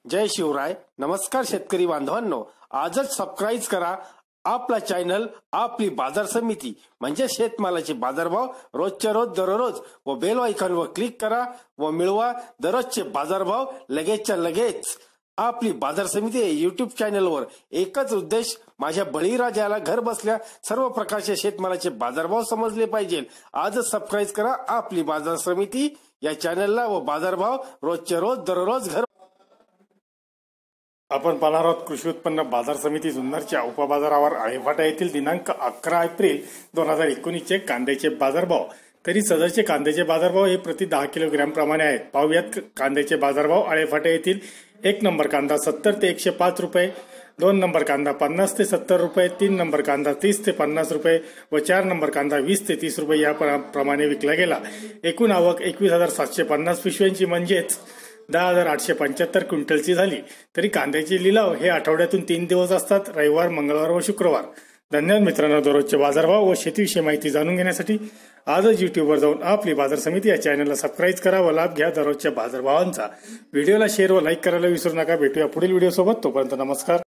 जय शिवराय. नमस्कार शेतकरी बांधवांनो, आजच सबस्क्राईब करा आपला चॅनल आपली बाजार समिती म्हणजे शेतमालाचे बाजारभाव रोजच्या रोज दररोज व बेल आयकॉनवर क्लिक करा व मिळवा दररोजचे बाजारभाव लगेचच्या लगेच. आपली बाजार समिती युट्यूब चॅनलवर एकच उद्देश, माझ्या बळीराजाला घर बसल्या सर्व प्रकारचे शेतमालाचे बाजारभाव समजले पाहिजे. आजच सबस्क्राईब करा आपली बाजार समिती या चॅनलला व बाजारभाव रोजच्या रोज दररोज घर. आपण पाहणार आहोत कृषी उत्पन्न बाजार समिती जुन्नरच्या उपबाजारावर आळेफाटा येथील दिनांक 11 एप्रिल 2019 चे कांद्याचे बाजारभाव. तरी सदरचे कांद्याचे बाजारभाव हे प्रति 10 किलोग्रॅम प्रमाणे आहेत. पाहूयात कांद्याचे बाजारभाव. आळेफाटा येथील 1 नंबर कांदा 70 ते 105 रुपये, 2 नंबर कांदा 50 ते 70 रुपये, 3 नंबर कांदा 30 ते 50 रुपये व 4 नंबर कांदा 20 ते 30 रुपये या प्रमाणे विकला गेला. एकूण आवक 21,750 पिशव्यांची म्हणजेच 10,875 क्विंटलची झाली. तरी कांद्याचे लिलाव हे आठवड्यातून 3 दिवस असतात, रविवार, मंगळवार व शुक्रवार. धन्यवाद मित्रांनो. दररोजचे बाजारभाव व शेतीविषयी माहिती जाणून घेण्यासाठी आजच युट्यूबवर जाऊन आपली बाजार समिती या चॅनलला सबस्क्राईब करा व लाभ घ्या दररोजच्या बाजारभावांचा. व्हिडिओला शेअर व लाईक करायला विसरू नका. भेटूया पुढील व्हिडिओ सोबत. तोपर्यंत नमस्कार.